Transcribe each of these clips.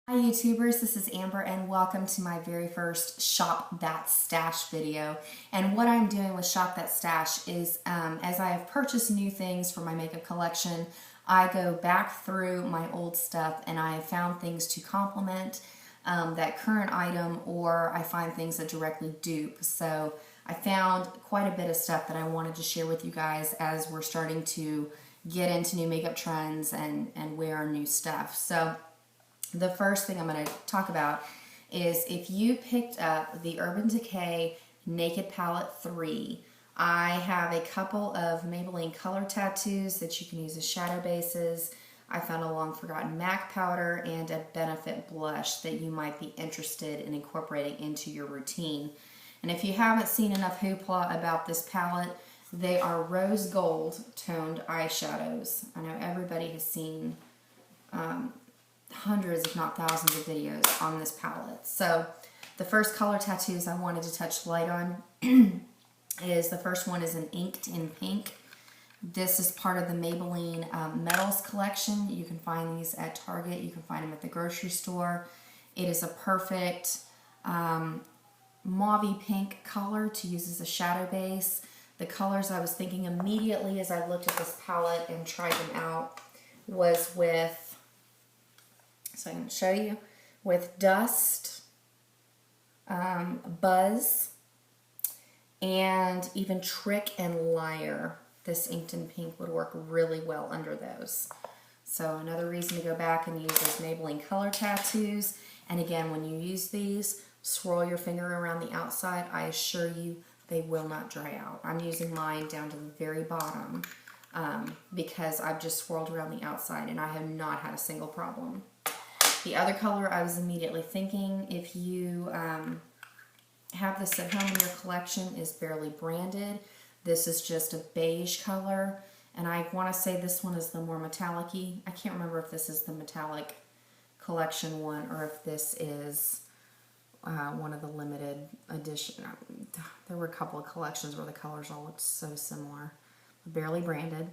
Hi YouTubers, this is Amber and welcome to my very first Shop That Stash video. And what I'm doing with Shop That Stash is as I have purchased new things for my makeup collection, I go back through my old stuff and I have found things to complement that current item, or I find things that directly dupe. So I found quite a bit of stuff that I wanted to share with you guys as we're starting to get into new makeup trends and wear new stuff. So the first thing I'm going to talk about is if you picked up the Urban Decay Naked Palette 3, I have a couple of Maybelline color tattoos that you can use as shadow bases. I found a long forgotten MAC powder and a Benefit blush that you might be interested in incorporating into your routine. And if you haven't seen enough hoopla about this palette, they are rose gold toned eyeshadows. I know everybody has seen hundreds if not thousands of videos on this palette. So the first color tattoos I wanted to touch light on is the first one is an Inked in Pink. This is part of the Maybelline Metals collection. You can find these at Target. You can find them at the grocery store. It is a perfect mauve pink color to use as a shadow base. The colors I was thinking immediately as I looked at this palette and tried them out was with, so I'm going to show you, with Dust, Buzz, and even Trick and Liar. This Inked in Pink would work really well under those. So another reason to go back and use those Maybelline color tattoos. And again, when you use these, swirl your finger around the outside. I assure you they will not dry out. I'm using mine down to the very bottom because I've just swirled around the outside and I have not had a single problem. The other color I was immediately thinking, if you have this at home in your collection, is barely branded. This is just a beige color, and I want to say this one is the more metallic-y. I can't remember if this is the metallic collection one or if this is one of the limited edition. There were a couple of collections where the colors all looked so similar. Barely branded.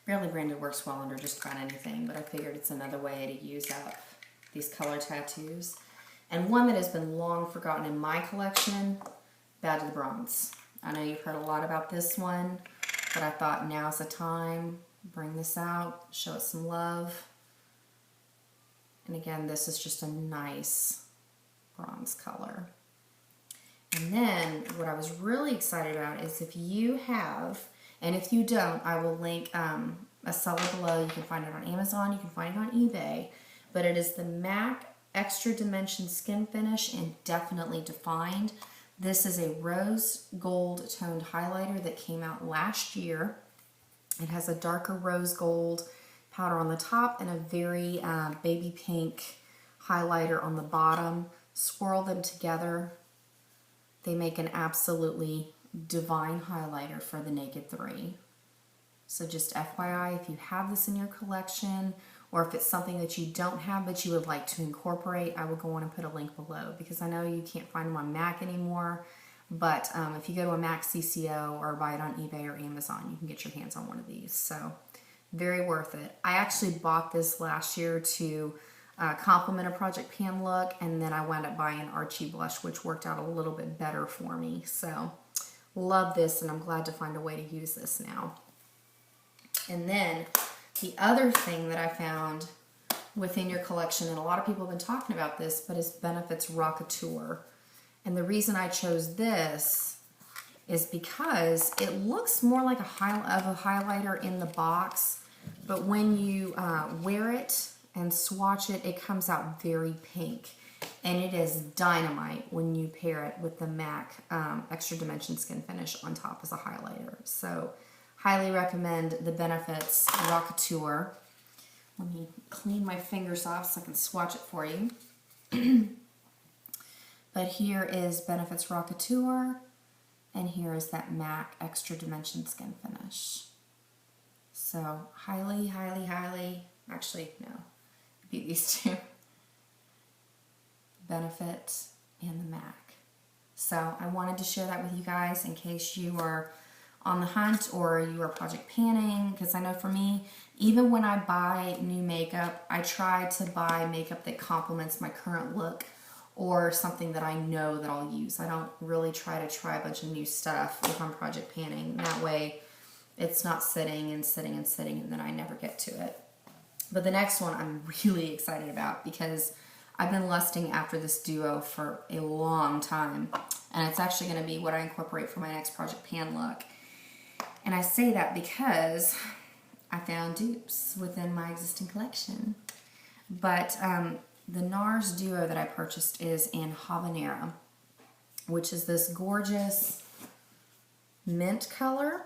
Barely branded works well under just about anything, but I figured it's another way to use up these color tattoos. And one that has been long forgotten in my collection, Bad to the Bronze. I know you've heard a lot about this one, but I thought now's the time. Bring this out, show it some love. And again, this is just a nice bronze color. And then what I was really excited about is if you have, and if you don't, I will link a seller below. You can find it on Amazon, you can find it on eBay, but it is the MAC Extra Dimension Skin Finish and Definitely Defined. This is a rose gold toned highlighter that came out last year. It has a darker rose gold powder on the top and a very baby pink highlighter on the bottom. Swirl them together. They make an absolutely divine highlighter for the Naked 3. So just FYI, if you have this in your collection, or if it's something that you don't have but you would like to incorporate, I will go on and put a link below, because I know you can't find them on MAC anymore, but if you go to a MAC CCO or buy it on eBay or Amazon, you can get your hands on one of these. So very worth it. I actually bought this last year to complement a Project Pan look, and then I wound up buying an Archie blush, which worked out a little bit better for me. So love this, and I'm glad to find a way to use this now. And then the other thing that I found within your collection, and a lot of people have been talking about this, but is Benefit's Rockateur. And the reason I chose this is because it looks more like a highlighter in the box, but when you wear it and swatch it, it comes out very pink. And it is dynamite when you pair it with the MAC Extra Dimension Skin Finish on top as a highlighter. So highly recommend the Benefit's Rockateur. Let me clean my fingers off so I can swatch it for you. But here is Benefit's Rockateur, and here is that MAC Extra Dimension Skin Finish. So highly, highly, highly, actually no, beat these two. Benefit and the MAC. So I wanted to share that with you guys in case you are on the hunt or you are project panning, because I know for me, even when I buy new makeup, I try to buy makeup that complements my current look or something that I know that I'll use. I don't really try a bunch of new stuff if I'm project panning. That way it's not sitting and sitting and sitting and then I never get to it. But the next one I'm really excited about because I've been lusting after this duo for a long time, and it's actually going to be what I incorporate for my next project pan look. And I say that because I found dupes within my existing collection. But the NARS duo that I purchased is in Habanera, which is this gorgeous mint color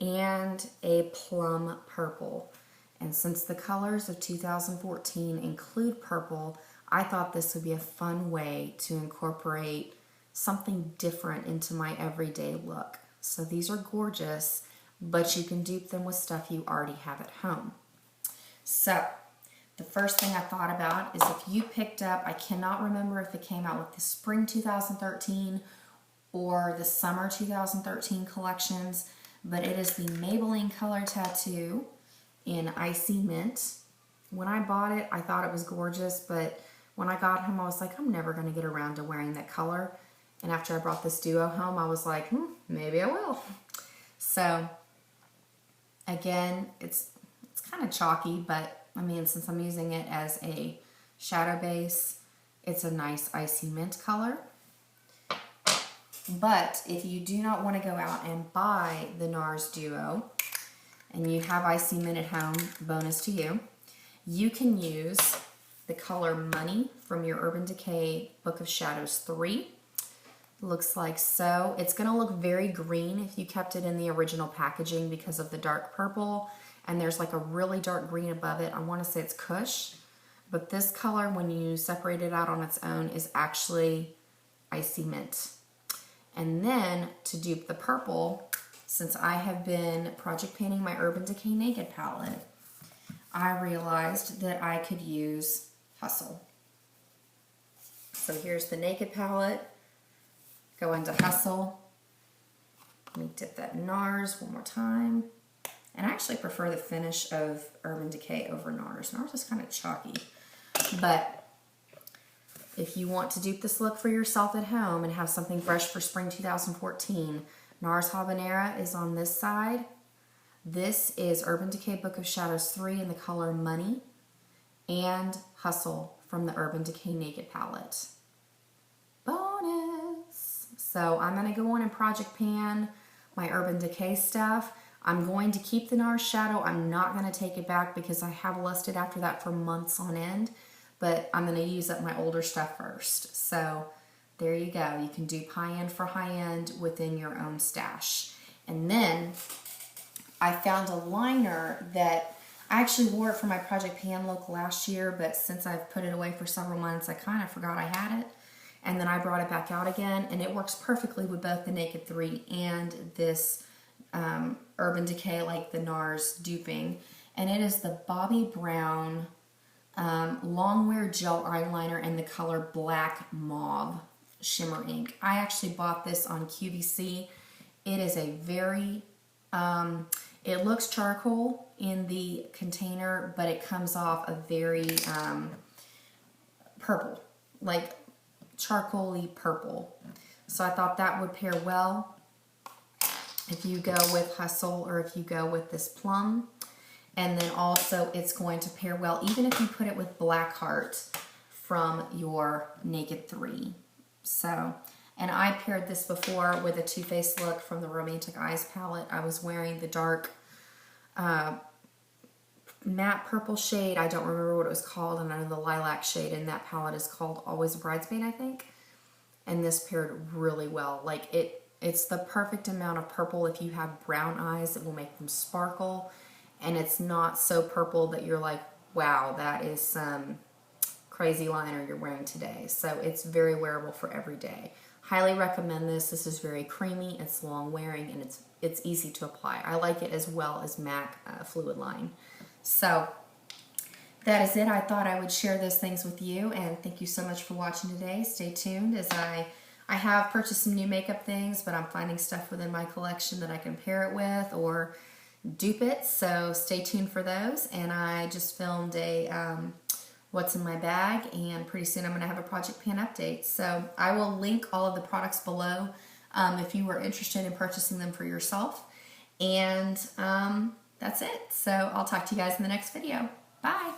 and a plum purple. And since the colors of 2014 include purple, I thought this would be a fun way to incorporate something different into my everyday look. So these are gorgeous, but you can dupe them with stuff you already have at home. So the first thing I thought about is if you picked up, I cannot remember if it came out with the spring 2013 or the summer 2013 collections, but it is the Maybelline Color Tattoo in Icy Mint. When I bought it, I thought it was gorgeous, but when I got home, I was like, I'm never going to get around to wearing that color. And after I brought this duo home, I was like, maybe I will. So, again, it's kind of chalky, but I mean, since I'm using it as a shadow base, it's a nice Icy Mint color. But if you do not want to go out and buy the NARS duo, and you have Icy Mint at home, bonus to you, you can use the color Money from your Urban Decay Book of Shadows 3. Looks like so. It's going to look very green if you kept it in the original packaging because of the dark purple, and there's like a really dark green above it. I want to say it's Kush, but this color, when you separate it out on its own, is actually Icy Mint. And then to dupe the purple, since I have been project painting my Urban Decay Naked palette, I realized that I could use Hustle. So here's the Naked palette. Go into Hustle. Let me dip that in NARS one more time. And I actually prefer the finish of Urban Decay over NARS. NARS is kind of chalky. But if you want to dupe this look for yourself at home and have something fresh for spring 2014, NARS Habanera is on this side. This is Urban Decay Book of Shadows 3 in the color Money, and Hustle from the Urban Decay Naked palette. Bonus! So I'm going to go on and project pan my Urban Decay stuff. I'm going to keep the NARS shadow. I'm not going to take it back because I have lusted after that for months on end, but I'm going to use up my older stuff first. So there you go. You can dupe high-end for high-end within your own stash. And then I found a liner that I actually wore it for my Project Pan look last year, but since I've put it away for several months, I kind of forgot I had it. And then I brought it back out again, and it works perfectly with both the NAKED3 and this Urban Decay, like the NARS duping. And it is the Bobbi Brown Longwear Gel Eyeliner in the color Black Mauve Shimmer Ink. I actually bought this on QVC. It is a very, it looks charcoal in the container, but it comes off a very purple, like charcoal-y purple. So I thought that would pair well if you go with Hustle or if you go with this plum. And then also it's going to pair well even if you put it with Blackheart from your NAKED3. So, and I paired this before with a Too Faced look from the Romantic Eyes palette. I was wearing the dark matte purple shade. I don't remember what it was called, and I know the lilac shade in that palette is called Always a Bridesmaid, I think. And this paired really well. Like it's the perfect amount of purple. If you have brown eyes, it will make them sparkle. And it's not so purple that you're like, wow, that is some crazy liner you're wearing today. So it's very wearable for every day. Highly recommend this. This is very creamy, it's long wearing, and it's easy to apply. I like it as well as MAC Fluid Line. So that is it. I thought I would share those things with you, and thank you so much for watching today. Stay tuned as I I have purchased some new makeup things, but I'm finding stuff within my collection that I can pair it with or dupe it, so stay tuned for those. And I just filmed a what's in my bag, and pretty soon I'm going to have a project pan update. So I will link all of the products below if you were interested in purchasing them for yourself. And that's it. So I'll talk to you guys in the next video. Bye.